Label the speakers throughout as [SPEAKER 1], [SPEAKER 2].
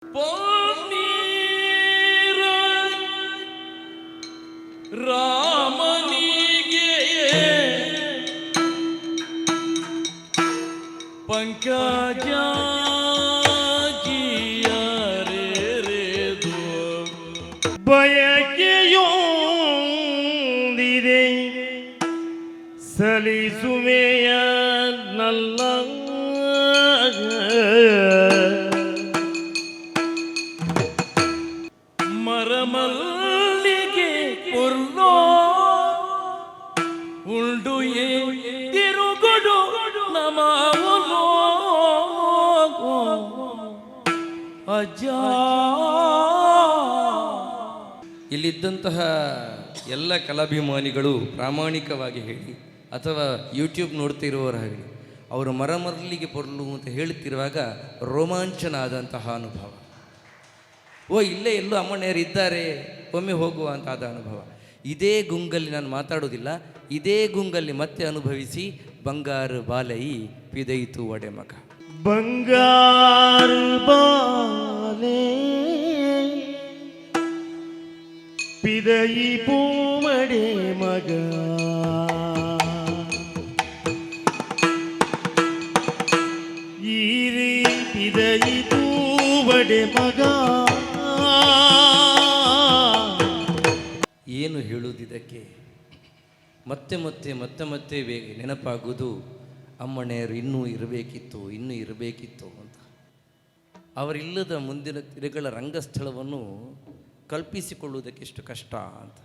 [SPEAKER 1] ಪನ್ನೀರ ರಾಮನಿಗೆ ಪಂಕಜಾಜಿಯರೆರೆದು ಬಯಕೆಯೊಂದಿದೆ ಸಲಿಸುವೆಯ ನಲ್ಲ ಮರಮಲ್ಲಿಗೆ ಪುರ್ಲೋ ಉಂಡು ತಿರುಗುಡು ನಮಾವುಲೋ ಅಜ್ಜ.
[SPEAKER 2] ಇಲ್ಲಿದ್ದಂತಹ ಎಲ್ಲ ಕಲಾಭಿಮಾನಿಗಳು ಪ್ರಾಮಾಣಿಕವಾಗಿ ಹೇಳಿ ಅಥವಾ ಯೂಟ್ಯೂಬ್ ನೋಡ್ತಿರುವವರ ಹೇಳಿ ಅವರು ಮರಮರಲಿಗೆ ಪೊರ್ಲು ಅಂತ ಹೇಳುತ್ತಿರುವಾಗ ರೋಮಾಂಚನ ಆದಂತಹ ಅನುಭವ. ಓ ಇಲ್ಲೇ ಎಲ್ಲೂ ಅಮ್ಮಣ್ಣರು ಇದ್ದಾರೆ, ಒಮ್ಮೆ ಹೋಗುವ ಅಂತಾದ ಅನುಭವ. ಇದೇ ಗುಂಗಲ್ಲಿ ನಾನು ಮಾತಾಡೋದಿಲ್ಲ, ಇದೇ ಗುಂಗಲ್ಲಿ ಮತ್ತೆ ಅನುಭವಿಸಿ. ಬಂಗಾರು ಬಾಲಯಿ ಪಿದೈತು ಒಡೆ ಮಗ.
[SPEAKER 1] ಬಂಗಾರು ಬಾಲೆ ಪಿದಯಿ ಪೂಮಡೆ ಮಗ, ಈರಿ ಪಿದಯಿ ಪೂವಡೆ ಮಗ.
[SPEAKER 2] ಏನು ಹೇಳುವುದಿದಕ್ಕೆ? ಮತ್ತೆ ಮತ್ತೆ ಮತ್ತೆ ಮತ್ತೆ ಬೇಗ ನೆನಪಾಗುವುದು ಅಮ್ಮಣ್ಣೆಯರು ಇನ್ನೂ ಇರಬೇಕಿತ್ತು ಅಂತ. ಅವರಿಲ್ಲದ ಮುಂದಿನ ತಿರುಗಳ ರಂಗಸ್ಥಳವನ್ನು ಕಲ್ಪಿಸಿಕೊಳ್ಳುವುದಕ್ಕೆ ಎಷ್ಟು ಕಷ್ಟ ಅಂತ.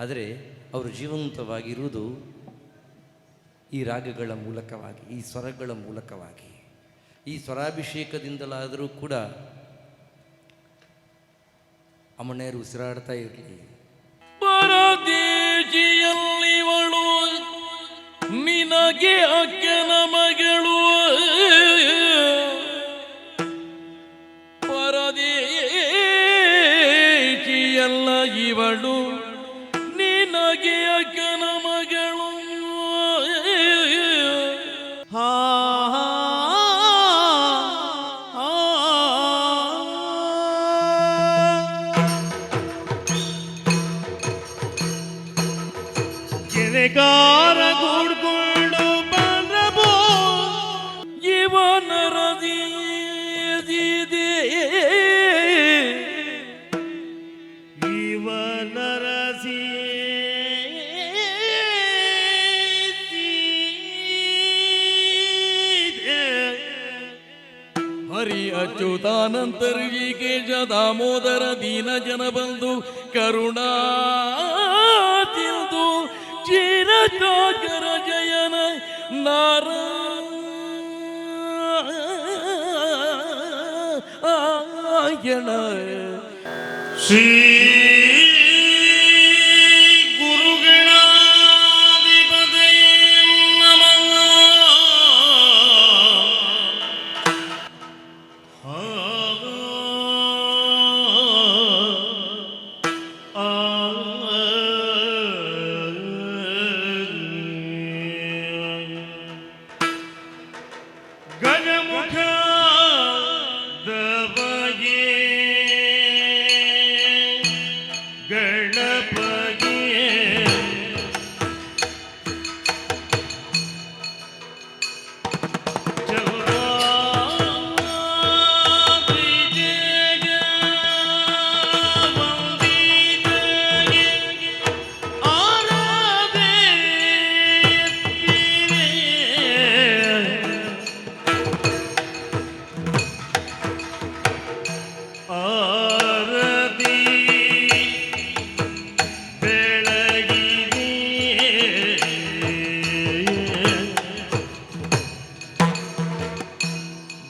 [SPEAKER 2] ಆದರೆ ಅವರು ಜೀವಂತವಾಗಿರುವುದು ಈ ರಾಗಗಳ ಮೂಲಕವಾಗಿ, ಈ ಸ್ವರಗಳ ಮೂಲಕವಾಗಿ, ಈ ಸ್ವರಾಭಿಷೇಕದಿಂದಲಾದರೂ ಕೂಡ ಅಮ್ಮಣ್ಣೆಯರು ಉಸಿರಾಡ್ತಾ ಇರಲಿ.
[SPEAKER 1] ಪರದೇಶಿಯಲ್ಲಿವಳು ನಿನಗೆ ಅಕ್ಕನ ಮಗಳು, ಪರದೇಶಿಯಲ್ಲ ಇವಳು ನಿನಗೆ ಅಕ್ಕನ ಮಗಳು. ಹಾ ಕಾರ ಗುಡ್ಕೊಂಡು ಬಂದ್ರಬೋ ಇವನರದಿ ಇವನರಸಿ ಹರಿ ಅಚ್ಯುತಾನಂತರ್ಜಿಗೆ ಜದಾಮೋದರ ದೀನ ಜನ ಬಂದು ಕರುಣಾ ತಿಂದು ಚಿರಜಾಗರ ಜಯನ ನಾರಾಯಣ. ಶ್ರೀ ಗುರುಗಣಾಧಿಪತಯೇ ನಮಃ. ಗಜಮುಖ ದವಯೇ ಗಣಪಗೆ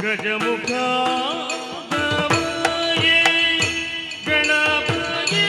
[SPEAKER 1] ಗಜಮುಖ ದವಯೇ ಗಣಪಗೆ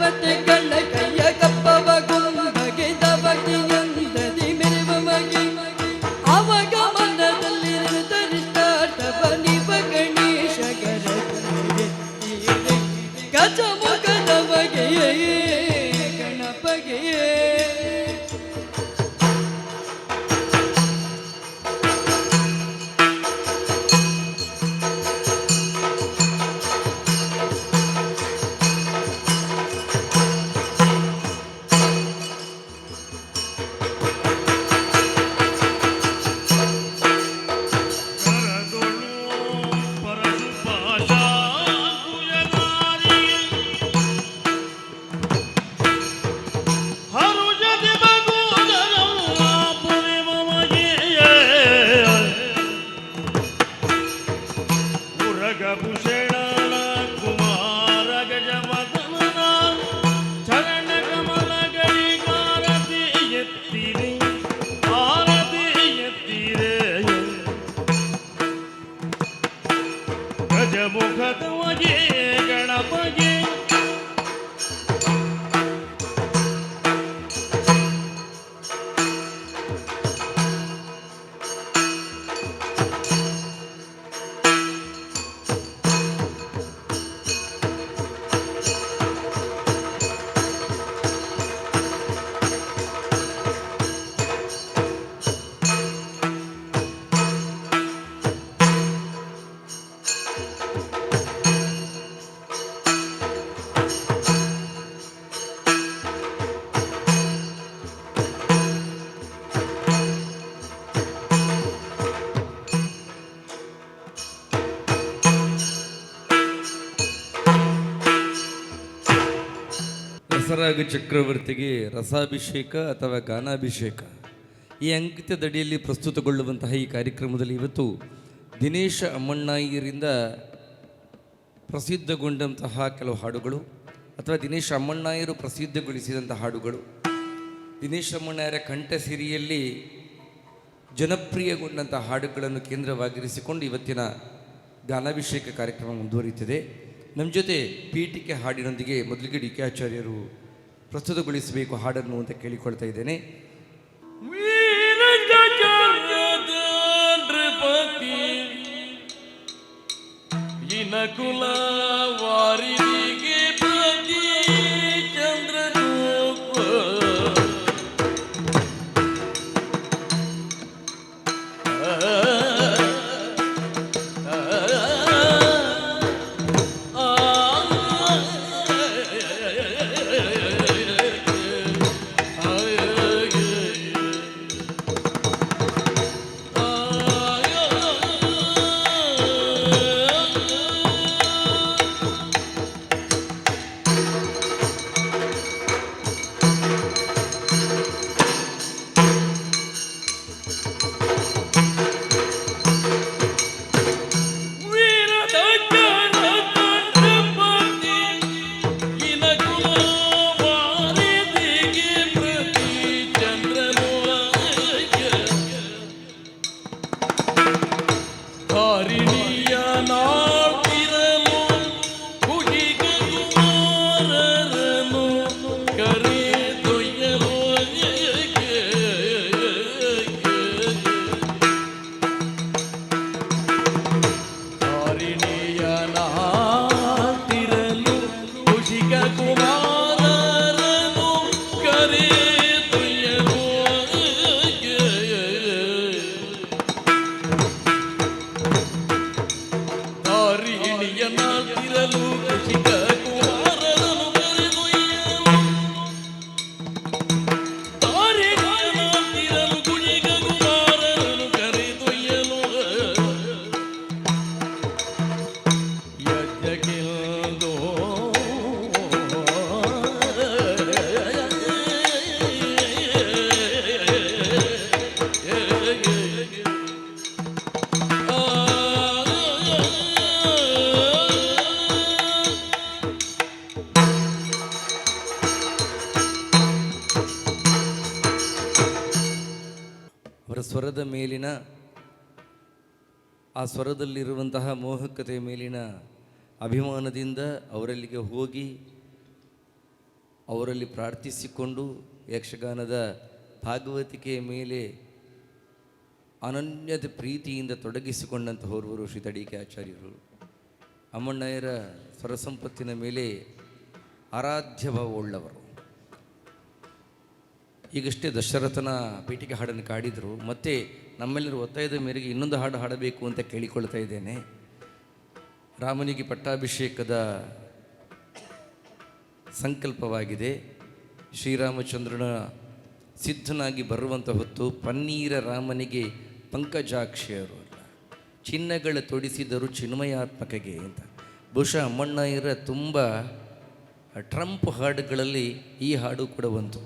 [SPEAKER 3] ದೇವತೆಗಳ ಕೈಯ ಕಪ್ಪವ ಗುಂಬಗೆದ ಬಗೆಯಂದದಿ ಮೆರವವಾಗಿ ಅವಗಮನದಲ್ಲಿರುತ್ತರಿಷ್ಟಾರ್ಥವ ನಿವ ಗಣೇಶ ಗಜಮುಖದ ಬಗೆಯೇ ಗಣಪಗೆಯೇ
[SPEAKER 1] ಗಜಮುಖದವಗೆ ಗಣಪಗೆ
[SPEAKER 2] ರಸರಾಗ ಚಕ್ರವರ್ತಿಗೆ ರಸಾಭಿಷೇಕ ಅಥವಾ ಗಾನಾಭಿಷೇಕ ಈ ಅಂಕಿತದಡಿಯಲ್ಲಿ ಪ್ರಸ್ತುತಗೊಳ್ಳುವಂತಹ ಈ ಕಾರ್ಯಕ್ರಮದಲ್ಲಿ ಇವತ್ತು ದಿನೇಶ ಅಮ್ಮಣ್ಣಯ್ಯರಿಂದ ಪ್ರಸಿದ್ಧಗೊಂಡಂತಹ ಕೆಲವು ಹಾಡುಗಳು ಅಥವಾ ದಿನೇಶ ಅಮ್ಮಣ್ಣಯ್ಯರು ಪ್ರಸಿದ್ಧಗೊಳಿಸಿದಂಥ ಹಾಡುಗಳು ದಿನೇಶ ಅಮ್ಮಣ್ಣಯ್ಯರ ಕಂಠಸಿರಿಯಲ್ಲಿ ಜನಪ್ರಿಯಗೊಂಡಂಥ ಹಾಡುಗಳನ್ನು ಕೇಂದ್ರವಾಗಿರಿಸಿಕೊಂಡು ಇವತ್ತಿನ ಗಾನಾಭಿಷೇಕ ಕಾರ್ಯಕ್ರಮ ಮುಂದುವರಿಯುತ್ತದೆ. ನಮ್ಮ ಜೊತೆ ಪೀಠಿಕೆ ಹಾಡಿನೊಂದಿಗೆ ಮೊದಲಿಗೆ ಡಿ ಕೆ ಆಚಾರ್ಯರು ಪ್ರಸ್ತುತಗೊಳಿಸಬೇಕು ಹಾಡನ್ನು ಅಂತ ಕೇಳಿಕೊಳ್ತಾ ಇದ್ದೇನೆ.
[SPEAKER 1] ನೃಪತಿ ಇನಕುಲ ವಾರಿದಿಗೆ ಪ್ರತಿ ಚಂದ್ರನೂಪ
[SPEAKER 2] ಅವರ ಸ್ವರದ ಮೇಲಿನ ಆ ಸ್ವರದಲ್ಲಿರುವಂತಹ ಮೋಹಕತೆಯ ಮೇಲಿನ ಅಭಿಮಾನದಿಂದ ಅವರಲ್ಲಿಗೆ ಹೋಗಿ ಅವರಲ್ಲಿ ಪ್ರಾರ್ಥಿಸಿಕೊಂಡು ಯಕ್ಷಗಾನದ ಭಾಗವತಿಕೆಯ ಮೇಲೆ ಅನನ್ಯದ ಪ್ರೀತಿಯಿಂದ ತೊಡಗಿಸಿಕೊಂಡಂತಹವರು ಶ್ರೀ ತಡಿಕೆ ಆಚಾರ್ಯರು. ಅಮ್ಮಣ್ಣಯ್ಯರ ಸ್ವರಸಂಪತ್ತಿನ ಮೇಲೆ ಆರಾಧ್ಯ ಭಾವವುಳ್ಳವರು. ಈಗಷ್ಟೇ ದಶರಥನ ಪೀಠಿಕೆ ಹಾಡನ್ನು ಕಾಡಿದರು. ಮತ್ತೆ ನಮ್ಮೆಲ್ಲರ ಒತ್ತಾಯದ ಮೇರೆಗೆ ಇನ್ನೊಂದು ಹಾಡು ಹಾಡಬೇಕು ಅಂತ ಕೇಳಿಕೊಳ್ತಾ ಇದ್ದೇನೆ. ರಾಮನಿಗೆ ಪಟ್ಟಾಭಿಷೇಕದ ಸಂಕಲ್ಪವಾಗಿದೆ. ಶ್ರೀರಾಮಚಂದ್ರನ ಸಿದ್ಧನಾಗಿ ಬರುವಂಥ ಹೊತ್ತು ಪನ್ನೀರ ರಾಮನಿಗೆ ಪಂಕಜಾಕ್ಷಿಯರು ಅಲ್ಲ, ಚಿನ್ನಗಳ ತೊಡಿಸಿದರು ಚಿನ್ಮಯಾತ್ಮಕಗೆ ಅಂತ. ಬಹುಶಃ ಅಮ್ಮಣ್ಣಯ್ಯರ ತುಂಬ ಟ್ರಂಪ್ ಹಾಡುಗಳಲ್ಲಿ ಈ ಹಾಡು ಕೂಡ ಒಂದು.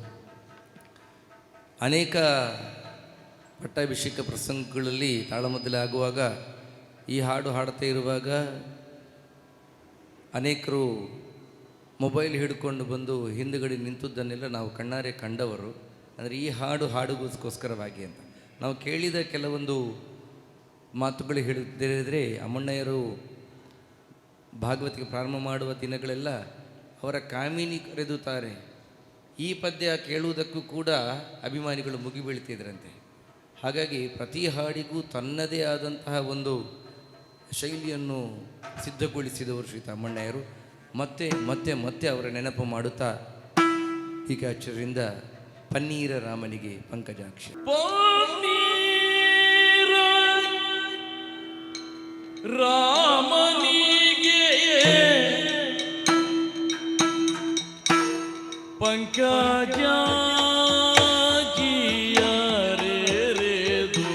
[SPEAKER 2] ಅನೇಕ ಪಟ್ಟಾಭಿಷೇಕ ಪ್ರಸಂಗಗಳಲ್ಲಿ ತಾಳಮದ್ದಲೆ ಆಗುವಾಗ ಈ ಹಾಡು ಹಾಡ್ತಾ ಇರುವಾಗ ಅನೇಕರು ಮೊಬೈಲ್ ಹಿಡ್ಕೊಂಡು ಬಂದು ಹಿಂದುಗಡೆ ನಿಂತದ್ದನ್ನೆಲ್ಲ ನಾವು ಕಣ್ಣಾರೆ ಕಂಡವರು. ಅಂದರೆ ಈ ಹಾಡುಗೋಸ್ಕರವಾಗಿ ಅಂತ ನಾವು ಕೇಳಿದ ಕೆಲವೊಂದು ಮಾತುಗಳು ಹೇಳಿದರೆ, ಅಮ್ಮಣ್ಣಯ್ಯರು ಭಾಗವತಿಗೆ ಪ್ರಾರಂಭ ಮಾಡುವ ದಿನಗಳೆಲ್ಲ ಅವರ ಕಾಮಿನಿ ಕರೆದುತ್ತಾರೆ. ಈ ಪದ್ಯ ಕೇಳುವುದಕ್ಕೂ ಕೂಡ ಅಭಿಮಾನಿಗಳು ಮುಗಿಬೀಳ್ತಿದ್ರಂತೆ. ಹಾಗಾಗಿ ಪ್ರತಿ ಹಾಡಿಗೂ ತನ್ನದೇ ಆದಂತಹ ಒಂದು ಶೈಲಿಯನ್ನು ಸಿದ್ಧಗೊಳಿಸಿದವರು ಶ್ರೀ ಅಮ್ಮಣ್ಣಯ್ಯರು. ಮತ್ತೆ ಮತ್ತೆ ಮತ್ತೆ ಅವರ ನೆನಪು ಮಾಡುತ್ತಾ ಈಗ ಆಚಾರ್ಯರಿಂದ ಪನ್ನೀರ ರಾಮನಿಗೆ ಪಂಕಜಾಕ್ಷಿ.
[SPEAKER 1] ಪನ್ನೀರ ರಾಮನಿಗೆ ಪಂಕಜಾಕ್ಷಿಯರೆರೆದು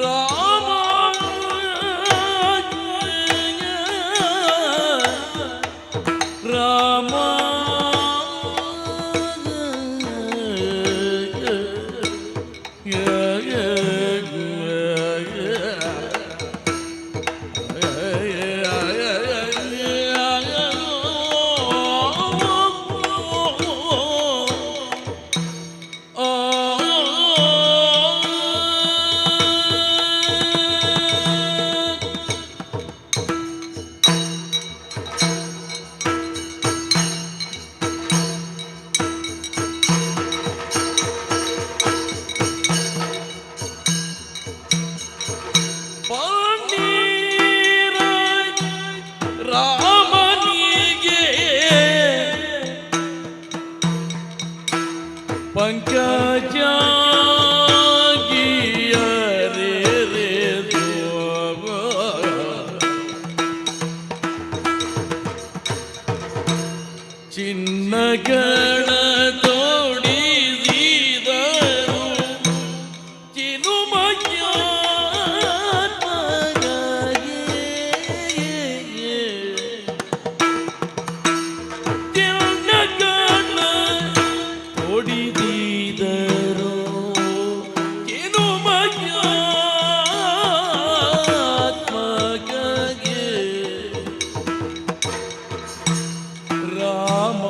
[SPEAKER 1] ರಾಮ ರಾಮ ರಾಮನಿಗೆ ಪಂಕಜಾಕ್ಷಿಯರೆರೆದು ಚಿನ್ನಗಳ ತೋಡಿಸಿದರು ಚಿನ್ಮಯಾತ್ಮಕಗೆ ಹೊಡಿದಿದರು ಚಿನ್ಮಯಾತ್ಮಕಗೆ ರಾಮ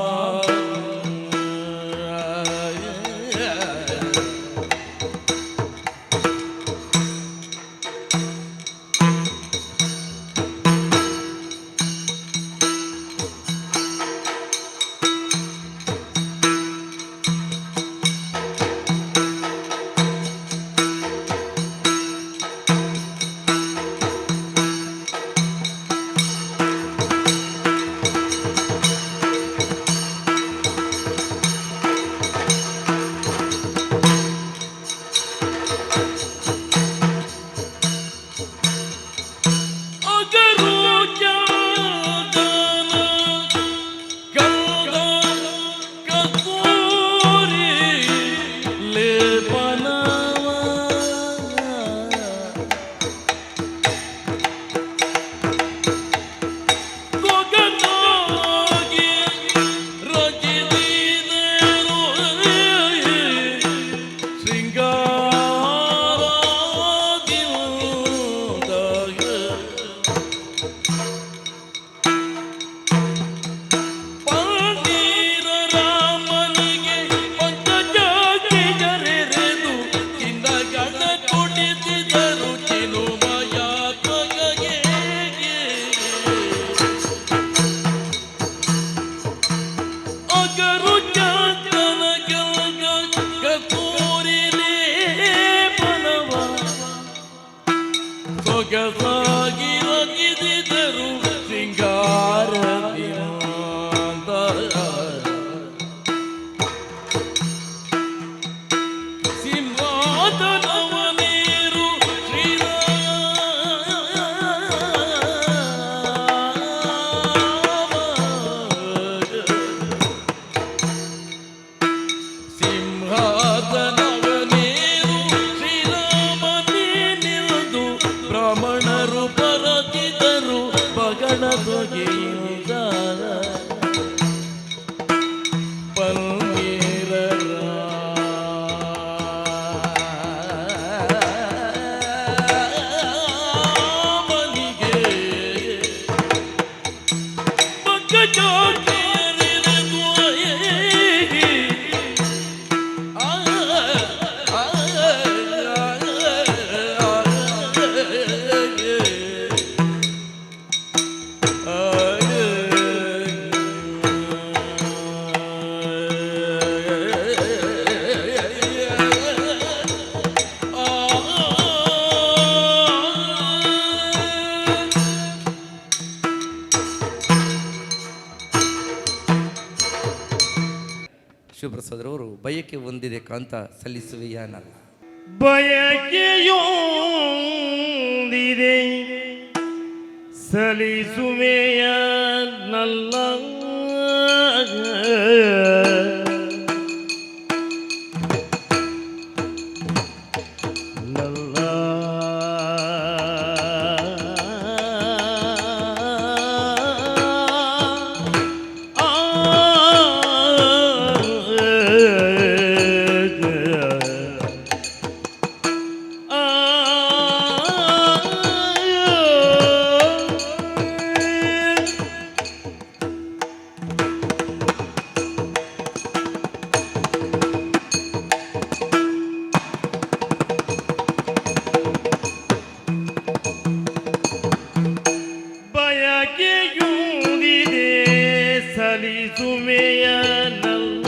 [SPEAKER 1] ಸೊಗಸಾಗಿ ಒಗಿದಿದರು ಸಿಂಗಾರದಿಂದ ಸಿಂಹಾಸನವನೇರು ಸಿಂಹಾಸನವನೇರು ಶ್ರೀರಾಮನೇ ನಿಲ್ದು ಬ್ರಾಹ್ಮಣರು ಪರತಿದರು ಬಗಣ ತೊಗೆಯುವುದ
[SPEAKER 2] ಶಿವಪ್ರಸಾದ್ರವರು ಬಯಕೆ ಹೊಂದಿದೆ ಕಾಂತ ಸಲ್ಲಿಸುವೆಯಾನ
[SPEAKER 1] ಬಯಕೆಯೊಂದಿದೆ ಸಲಿಸುವೆಯ ನಲ್ಲ ಬಯಕೆಯುಂದಿದೆ ಸಲಿಸುವೆಯ ನಲ್ಲ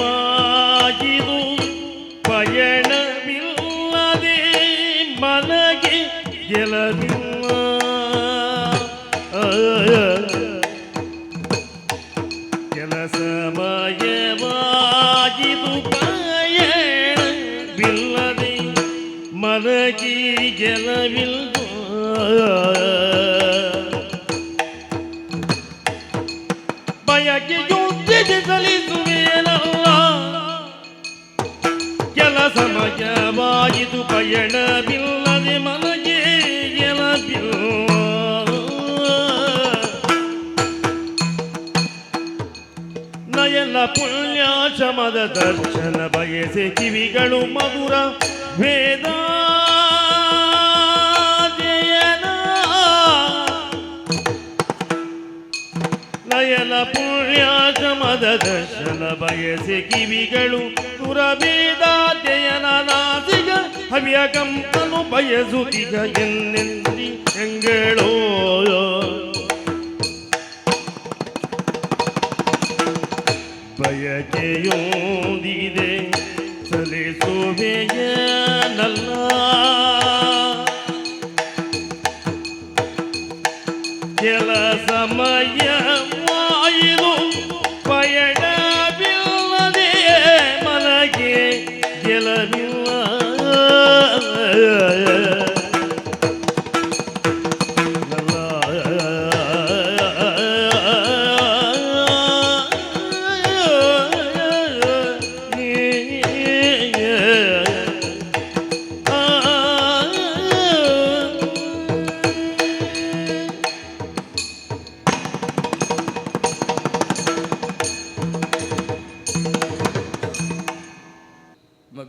[SPEAKER 1] ಕೆಲಸಮಯವಾಗಿದು ಪಯಣವಿಲ್ಲದೆ ಮನಗೆ ಗೆಲವಿಲ್ಲ ಕೆಲಸಮಯವಾಗಿದು ಪಯಣವಿಲ್ಲದೆ ಮನಗೆ ಗೆಲವಿಲ್ಲ ಬಯಕೆಯೊಂದಿದೆ ಸಲಿಸುವೆಯನಲ್ಲ ಕೆಲಸಮಯವಾಗಿದು ಪಯಣವಿಲ್ಲದೆ ಮನಗೆ ಗೆಲವಿಲ್ಲ ನಯನ ಪುಣ್ಯಾಶ್ರಮದ ದರ್ಶನ ಬಯಸೆ ಕಿವಿಗಳು ಮಧುರ ವೇದಾಧ್ಯಯನ ನಯನ ಪುಣ್ಯಾಶ್ರಮದ ದರ್ಶನ ಬಯಸೆ ಕಿವಿಗಳು ತುರ ವೇದಾಧ್ಯಯನ ನಾಸಿಗ ಹವ್ಯ ಕಂಪನು ಬಯಸುತ್ತಿಗ ಎನ್ನೆಂದಿ ಎಂಗಳೋ ಬಯಕೆಯೊಂದಿದೆ ಸಲಿಸುವೆಯನಲ್ಲ ಕೆಲಸಮಯವಾಯಿದು ಪಯಣವಿಲ್ಲದೆ ಮನಗೆ ಗೆಲವಿಲ್ಲ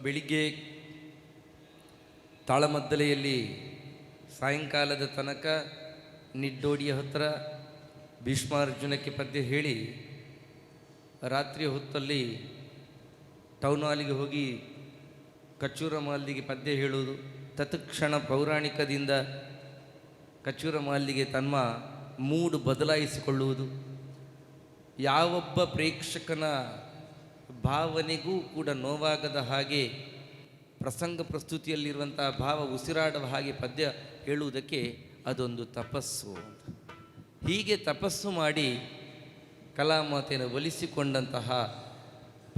[SPEAKER 2] ಬೆಳಿಗ್ಗೆ ತಾಳಮದ್ದಲೆಯಲ್ಲಿ ಸಾಯಂಕಾಲದ ತನಕ ನಿಡ್ಡೋಡಿಯ ಹತ್ತಿರ ಭೀಷ್ಮಾರ್ಜುನಕ್ಕೆ ಪದ್ಯ ಹೇಳಿ ರಾತ್ರಿ ಹೊತ್ತಲ್ಲಿ ಟೌನ್ ಹಾಲಿಗೆ ಹೋಗಿ ಕಚ್ಚೂರ ಮಾಲ್ದಿಗೆ ಪದ್ಯ ಹೇಳುವುದು, ತತ್ಕ್ಷಣ ಪೌರಾಣಿಕದಿಂದ ಕಚ್ಚೂರ ಮಾಲ್ದಿಗೆ ತನ್ನ ಮೂಡ್ ಬದಲಾಯಿಸಿಕೊಳ್ಳುವುದು. ಯಾವೊಬ್ಬ ಪ್ರೇಕ್ಷಕನ ಭಾವನೆಗೂ ಕೂಡ ನೋವಾಗದ ಹಾಗೆ ಪ್ರಸಂಗ ಪ್ರಸ್ತುತಿಯಲ್ಲಿರುವಂತಹ ಭಾವ ಉಸಿರಾಡುವ ಹಾಗೆ ಪದ್ಯ ಹೇಳುವುದಕ್ಕೆ ಅದೊಂದು ತಪಸ್ಸು. ಹೀಗೆ ತಪಸ್ಸು ಮಾಡಿ ಕಲಾಮಾತೆಯನ್ನು ಒಲಿಸಿಕೊಂಡಂತಹ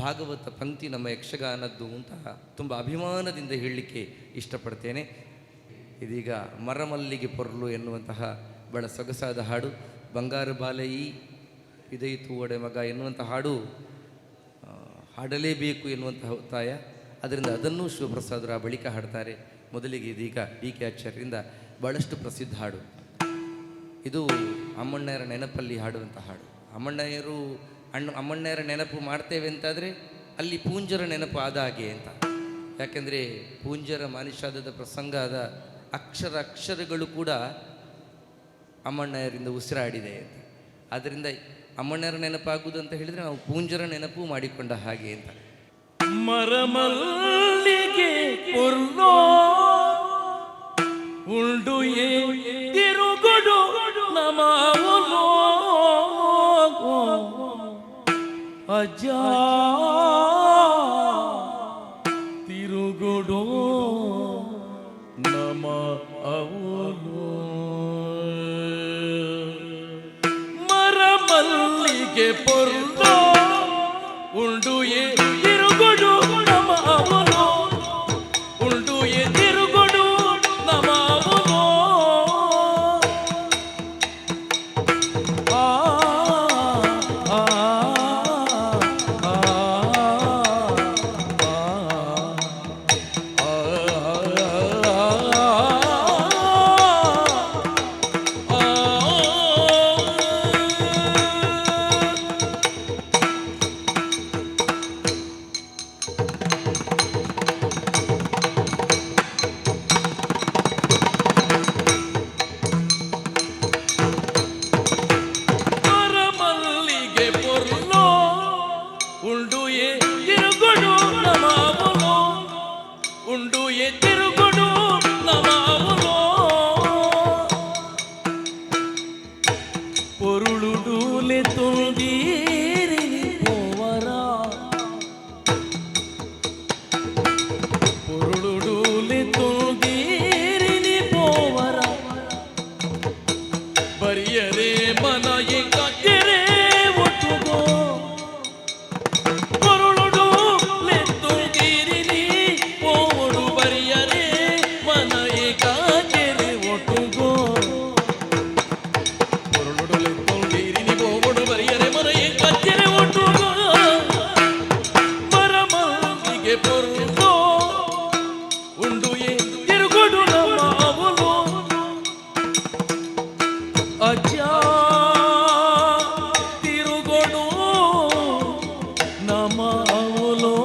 [SPEAKER 2] ಭಾಗವತ ಪಂಕ್ತಿ ನಮ್ಮ ಯಕ್ಷಗಾನದ್ದು ಅಂತ ತುಂಬ ಅಭಿಮಾನದಿಂದ ಹೇಳಲಿಕ್ಕೆ ಇಷ್ಟಪಡ್ತೇನೆ. ಇದೀಗ ಮರಮಲ್ಲಿಗೆ ಪೊರ್ಲು ಎನ್ನುವಂತಹ ಬಹಳ ಸೊಗಸಾದ ಹಾಡು, ಬಂಗಾರು ಬಾಲಯಿ ಇದೈತು ಒಡೆ ಮಗ ಎನ್ನುವಂಥ ಹಾಡು ಹಾಡಲೇಬೇಕು ಎನ್ನುವಂತಹ ಒತ್ತಾಯ. ಅದರಿಂದ ಅದನ್ನು ಶಿವಪ್ರಸಾದರು ಆ ಬಳಿಕ ಹಾಡ್ತಾರೆ. ಮೊದಲಿಗೆ ಇದೀಗ ಡಿ ಕೆ ಆಚಾರ್ಯರಿಂದ ಭಾಳಷ್ಟು ಪ್ರಸಿದ್ಧ ಹಾಡು ಇದು. ಅಮ್ಮಣ್ಣಯ್ಯರ ನೆನಪಲ್ಲಿ ಹಾಡುವಂಥ ಹಾಡು. ಅಮ್ಮಣ್ಣಯ್ಯರ ನೆನಪು ಮಾಡ್ತೇವೆ ಅಂತಾದರೆ ಅಲ್ಲಿ ಪೂಂಜರ ನೆನಪು ಆದ ಹಾಗೆ ಅಂತ. ಯಾಕೆಂದರೆ ಪೂಂಜರ ಮಾನಿಷಾದದ ಪ್ರಸಂಗ ಆದ ಅಕ್ಷರಗಳು ಕೂಡ ಅಮ್ಮಣ್ಣಯ್ಯರಿಂದ ಉಸಿರಾಡಿದೆ ಅಂತ. ಆದ್ದರಿಂದ ಅಮ್ಮಣ್ಣಯ್ಯರ ನೆನಪಾಗುವುದು ಅಂತ ಹೇಳಿದರೆ ನಾವು ಪೂಂಜರ ನೆನಪು ಮಾಡಿಕೊಂಡ ಹಾಗೆ ಅಂತ.
[SPEAKER 1] ಮರಮಲ್ಲಿಗೆ ಪೊರ್ಲೋ ಉಂಡು ತಿರುಗುಡು ನಮಾವುಲೋ ಅಜ್ಜ ತಿರುಗುಡು ನಮ ಅವಲೋ ಮರಮಲ್ಲಿಗೆ ಪೊರ್ಲೋ ಉಂಡು ತಿರುಗುಡು ನಮ ಅವಲೋ ಉಂಡು ತಿರುಗುಡು ನಮ ಅವಲೋ ಬರಿಯರೆ ಮನ ಏಕಾಗ್ಯರೆ ಒಟ್ಟುಗೋ ಪೊರುಳುಡು ಲೆತ್ತು ತೀರಿನಿ ಪೋಡು ಬರಿಯರೆ ಮನ ಏಕಾಗ್ಯರೆ ಒಟ್ಟುಗೋ ಪೊರುಳುಡು ಲೆತ್ತು ತೀರಿನಿ ಪೋಡು ಬರಿಯರೆ ಮನ ಏಕಾಗ್ಯರೆ ಒಟ್ಟುಗೋ ಮರಮಲ್ಲಿಗೆ ಪೊರ್ಲೋ ಉಂಡು ತಿರುಗುಡು ನಮ್ಮ ಅವಲೋ ಅಜ್ಜ ತಿರುಗೊಡು ನಮ ಅವಲೋ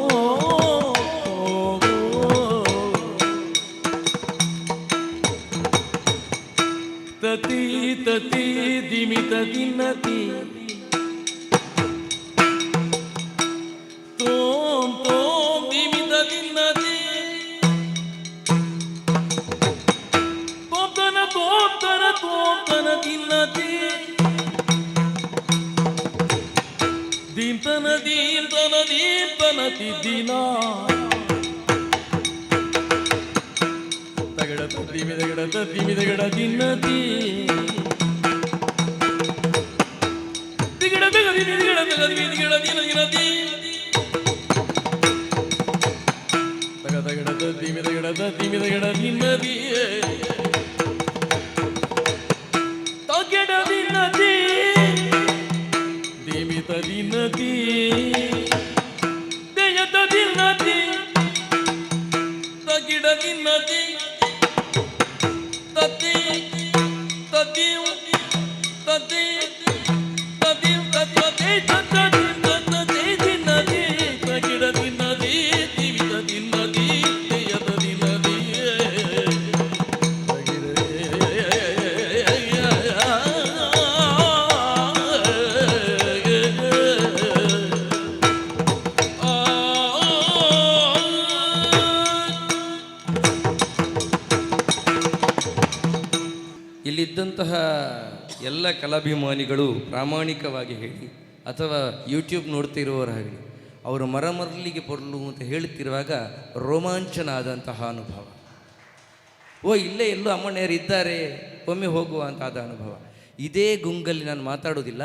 [SPEAKER 1] ತತಿ ತತಿ ದಿಮಿತ ದಿನ್ನತಿ ತೋಂ ತೋಂ ದಿಮಿತ ದಿನ್ನತಿ ತೋಂತನ ದಿನ್ನತಿ ದೀಂತನ ದೀಂತನ ದೀಂತನ ತಿದ್ದಿನ ತಗಡ ತದ್ದಿಮಿದಗಡ ದಿನ್ನತಿ ದಿಗಡ ತಗದಿ ದಿಗಡ ತಗದಿ ದಿಗಡ ದಿನ ದಿನತಿ ತಗದಗಡ ತದ್ದಿಮಿದಗಡ ದಿನ್ನತಿ ತಗೆಡದಿನದಿ ದಿಮಿತದಿನದಿ ದೆಯತದಿನದಿ ತಗಿಡದಿನದಿ ತತಿ ತತಿ ತತಿ ತತಿ ತತಿ ತತಿ ದಿನದಿ ತಗಿಡದಿನದಿ ದಿಮಿತದಿನದಿ ದೆಯತದಿನದಿ
[SPEAKER 2] ಇಲ್ಲಿದ್ದಂತಹ ಎಲ್ಲ ಕಲಾಭಿಮಾನಿಗಳು ಪ್ರಾಮಾಣಿಕವಾಗಿ ಹೇಳಿ ಅಥವಾ ಯೂಟ್ಯೂಬ್ ನೋಡ್ತಿರುವವರಾಗಲಿ ಅವರು ಮರಮರಲಿಗೆ ಬರಲು ಅಂತ ಹೇಳುತ್ತಿರುವಾಗ ರೋಮಾಂಚನ ಆದಂತಹ ಅನುಭವ. ಓ ಇಲ್ಲೇ ಎಲ್ಲೋ ಅಮ್ಮಣ್ಣರು ಇದ್ದಾರೆ, ಒಮ್ಮೆ ಹೋಗುವ ಅಂತಾದ ಅನುಭವ. ಇದೇ ಗುಂಗಲ್ಲಿ ನಾನು ಮಾತಾಡೋದಿಲ್ಲ,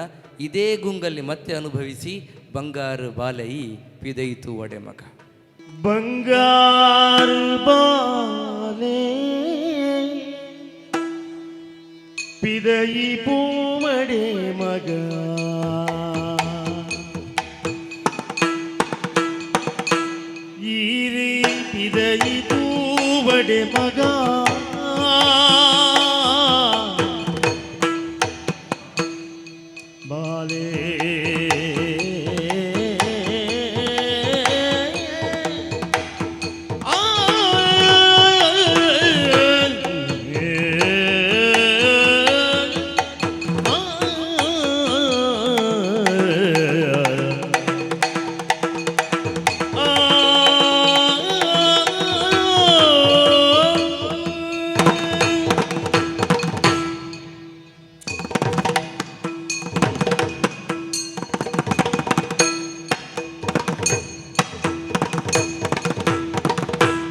[SPEAKER 2] ಇದೇ ಗುಂಗಲ್ಲಿ ಮತ್ತೆ ಅನುಭವಿಸಿ. ಬಂಗಾರು ಬಾಲೈ ಪಿದೈತು ಒಡೆ ಮಗ.
[SPEAKER 4] ಬಂಗಾರು ಬಾಲೆ ಪಿದಯಿ ಪೂಮಡೆ ಮಗ, ಈರಿ ಪಿದಯಿ ಪೂವಡೆ ಮಗ, ಬಾಲೆ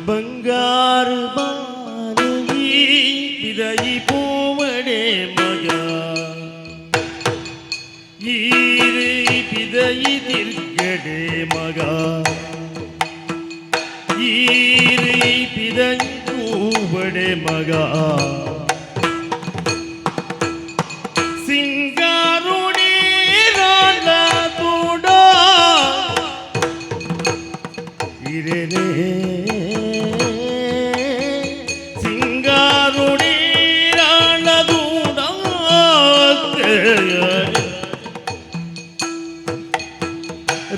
[SPEAKER 4] ಬಂಗಾರು ಬಾಲೈ ಪಿದಯಿ ಪೂವಡೆ ಮಗ, ಈರಿ ಪಿದಯಿ ತಿರ್ಗಡೆ ಮಗ, ಈರಿ ಪಿದಯಿ ಪೂವಡೆ ಮಗ, ಸಿಂಗಾರುಡಿ ರಾಳ ತೋಡ ಇರೇನೇ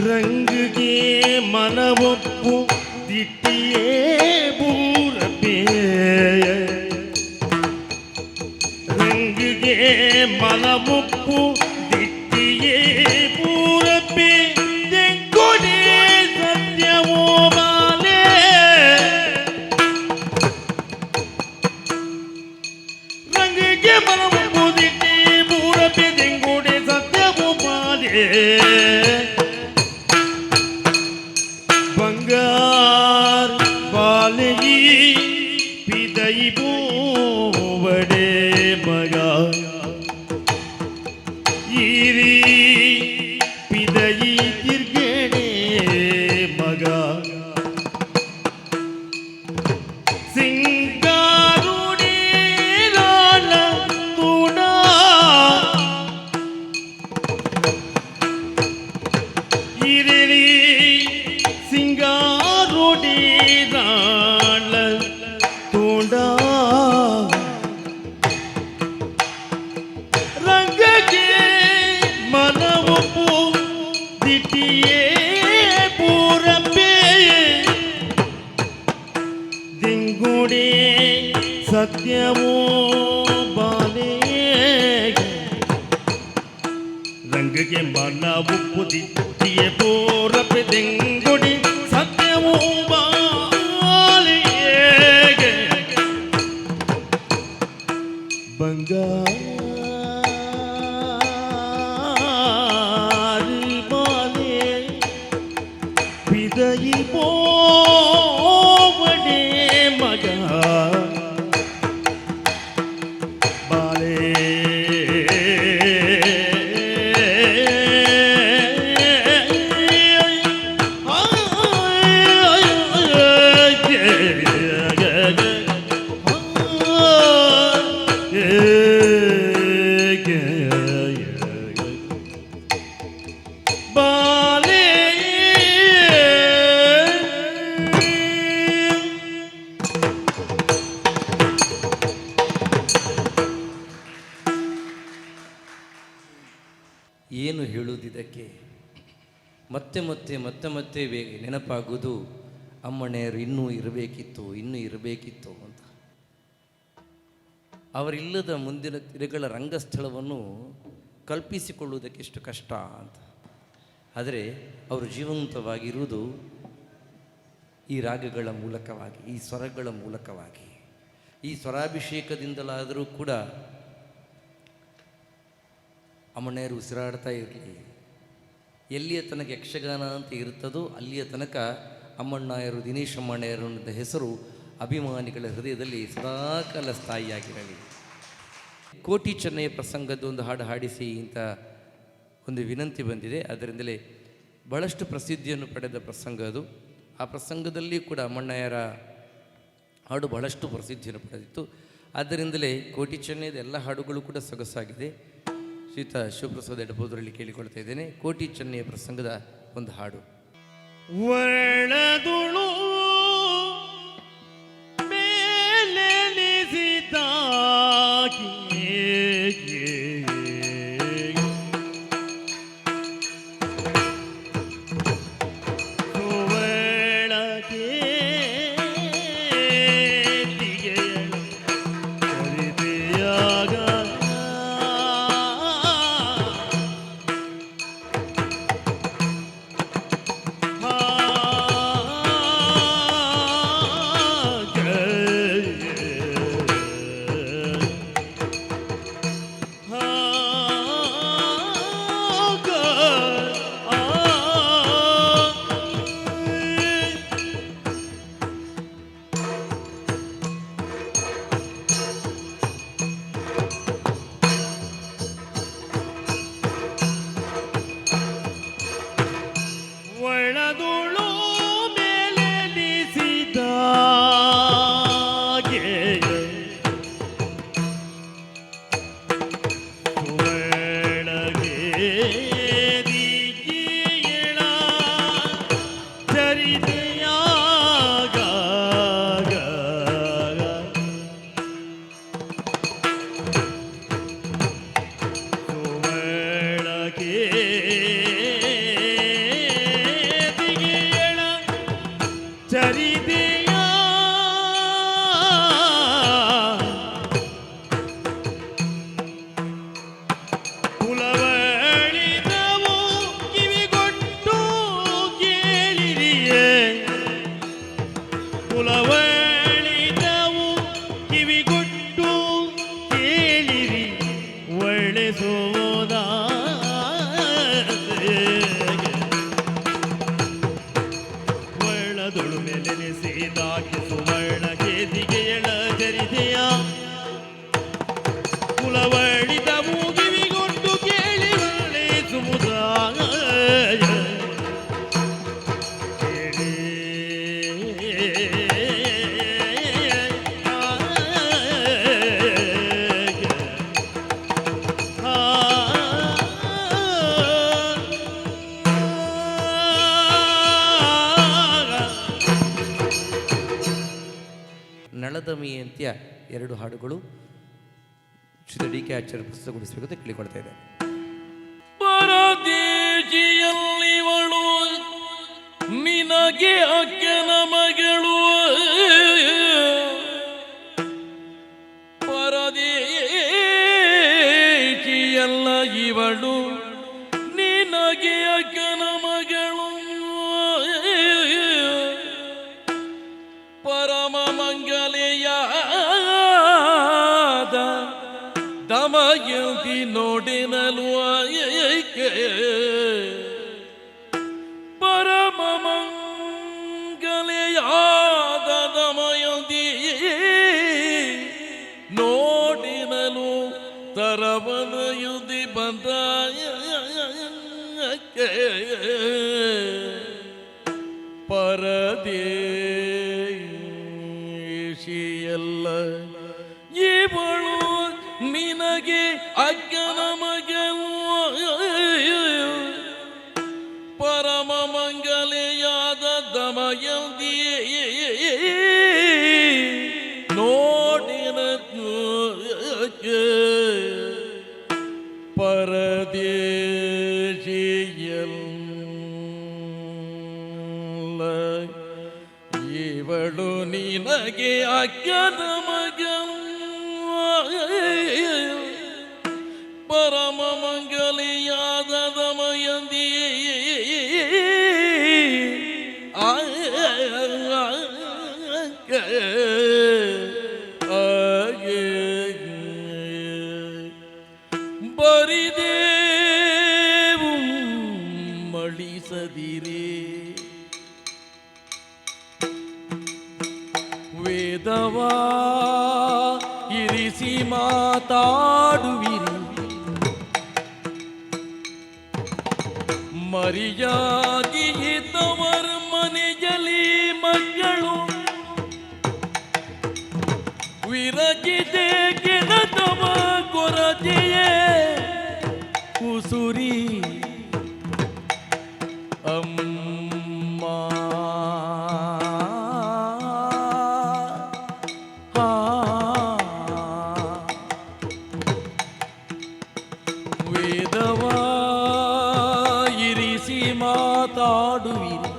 [SPEAKER 4] ರಂಗಿಗೆ ಮನವೊಪ್ಪು ದಿಟ್ಟಿಯೇ ಬೂರಪೆ, ರಂಗಿಗೆ ಮನವೊಪ್ಪು ದಿಟ್ಟಿಯೇ ಬೂರಪೆ, ತೆಂಗುಡಿ ಸತ್ಯವೋ ಬಾಲೆ, ರಂಗಿಗೆ ಮನವೊಪ್ಪು ದಿಟ್ಟಿ ಬೂರಪೆ, ತೆಂಗುಡಿ ಸತ್ಯವೋ ಬಾಲೆ. ಬಂಗಾರು ಬಾಲೈ ಪಿದಯಿ ಪೂವಡೆ ಮಗ, ಈರಿ ಪಿದಯಿ ತಿರ್ಗಡೆ ಮಗ, ಸಿಂಗಾರುಡಿ ರಾಳ ತೋಡ ಇರೇರಿ ಸಿಂಗಾರುಡಿ ರಾಳ ತೋಡ, ರಂಗಗೆ ಮನವೊಪ್ಪು ದಿಟ್ಟಿಯೇ ಪೂರಪೆ, ದಿಂಗುಡಿ ಸತ್ಯವೋ ಬಾಲೆ, ರಂಗಗೆ ಮನವೊಪ್ಪು ದಿಟ್ಟಿಯೇ ಪೂರಪೆ, ದಿಂಗುಡಿ ಸತ್ಯವೋ ಬಾಲೆ. ಬಂಗಾರು ಬಾಲೆ ಪಿದಯಿ ಪೂವಡೆ ಮಗ, ಬಾಲೆ
[SPEAKER 2] ಏನು ಹೇಳುವುದಿದಕ್ಕೆ? ಮತ್ತೆ ಮತ್ತೆ ಮತ್ತೆ ಮತ್ತೆ ನೆನಪಾಗುವುದು ಅಮ್ಮಣ್ಣೆಯರು ಇನ್ನೂ ಇರಬೇಕಿತ್ತು, ಇನ್ನೂ ಇರಬೇಕಿತ್ತು ಅಂತ. ಅವರಿಲ್ಲದ ಮುಂದಿನ ದಿನಗಳ ರಂಗಸ್ಥಳವನ್ನು ಕಲ್ಪಿಸಿಕೊಳ್ಳುವುದಕ್ಕೆ ಎಷ್ಟು ಕಷ್ಟ ಅಂತ. ಆದರೆ ಅವರು ಜೀವಂತವಾಗಿರುವುದು ಈ ರಾಗಗಳ ಮೂಲಕವಾಗಿ, ಈ ಸ್ವರಗಳ ಮೂಲಕವಾಗಿ. ಈ ಸ್ವರಾಭಿಷೇಕದಿಂದಲಾದರೂ ಕೂಡ ಅಮ್ಮಣ್ಣೆಯರು ಉಸಿರಾಡ್ತಾ ಇರಲಿ, ಎಲ್ಲಿಯ ತನಕ ಯಕ್ಷಗಾನ ಅಂತ ಇರ್ತದೋ ಅಲ್ಲಿಯ ತನಕ ಅಮ್ಮಣ್ಣಾಯರು, ದಿನೇಶ್ ಅಮ್ಮಣ್ಣಾಯರು ಅನ್ನೋ ಹೆಸರು ಅಭಿಮಾನಿಗಳ ಹೃದಯದಲ್ಲಿ ಸದಾಕಾಲ ಸ್ಥಾಯಿಯಾಗಿರಲಿ. ಕೋಟಿ ಚೆನ್ನೈ ಪ್ರಸಂಗದ ಒಂದು ಹಾಡು ಹಾಡಿಸಿ ಅಂತ ಒಂದು ವಿನಂತಿ ಬಂದಿದೆ. ಅದರಿಂದಲೇ ಬಹಳಷ್ಟು ಪ್ರಸಿದ್ಧಿಯನ್ನು ಪಡೆದ ಪ್ರಸಂಗ ಅದು. ಆ ಪ್ರಸಂಗದಲ್ಲಿ ಕೂಡ ಅಮ್ಮಣ್ಣಾಯರ ಹಾಡು ಬಹಳಷ್ಟು ಪ್ರಸಿದ್ಧಿಯನ್ನು ಪಡೆದಿತ್ತು. ಆದ್ದರಿಂದಲೇ ಕೋಟಿ ಚೆನ್ನೈದ ಎಲ್ಲ ಹಾಡುಗಳು ಕೂಡ ಸೊಗಸಾಗಿದೆ. ಶ್ರೀಯುತ ಶಿವಪ್ರಸಾದ್ ಎಡಬೋದರಲ್ಲಿ ಕೇಳಿಕೊಳ್ತಾ ಇದ್ದೇನೆ. ಕೋಟಿ ಚೆನ್ನೈಯ ಪ್ರಸಂಗದ ಒಂದು ಹಾಡು.
[SPEAKER 4] ವರ್ಣದುಳು ಮೇಲೆನಿಸಿದಾಗಿ
[SPEAKER 2] ನಳದಮಯಂತಿಯ ಎರಡು ಹಾಡುಗಳು ಶ್ರೀ ಡಿ ಕೆ ಆಚಾರ್ಯ ಪುಸ್ತಕಗೊಳಿಸಬೇಕು ಅಂತ ಕೇಳಿಕೊಳ್ತಾ ಇದ್ದಾರೆ.
[SPEAKER 1] ಪರದೇಶಿಯಲ್ಲಿವಳು ನಿನಗೆ ಅಕ್ಕನ ಮಗಳು, ಪರದೇಶಿಯಲ್ಲ ಇವಳು ನಿನಗೆ ಅಕ್ಕನ ಮಗಳು, ಪರಮ ಮಂಗಲೆಯಾದ ದಮಯಂತಿ ನೋಡಿನಲು ಪರಮ ಮಂಗಲೆಯಾದ ದಮಯಂತಿ ನೋಡಿನಲು ತರವನ ಯುಧಿ ಬಂದ ಪರದೇಶಿಯಲ್ಲ ಇವಳು ನಿನಗೆ ಅಕ್ಕನ ಮಗಳು, ಪರಮ ಮಂಗಲೆಯಾದ ದಮಯಂತಿ ನೋಡಿನ ಪರದೇಶಿಯಲ್ಲ ಇವಳು ನಿನಗೆ ಅಕ್ಕನ ಮಗಳು, ಪರಮ ಮಂಗಲೆಯಾದ ದಮಯಂತಿ ಬರಿದೇವು ಮಳ ಬಡಿಸದಿರೇ ವೇದವಾ ಇರಿಸಿ ಮಾತಾಡುವಿರಿ ಮರ್ಯಾದಿ ಇದ್ದವರ ಮನೆಯಲ್ಲಿ ಮಕ್ಕಳು ವಿರಜಿದೆ ಗೆದತವ ಕೊರತೆಯೇ ಉಸುರಿ ಅಮ್ಮ ವೇದವಾ ಇರಿಸಿ ಮಾತಾಡುವಿರಿ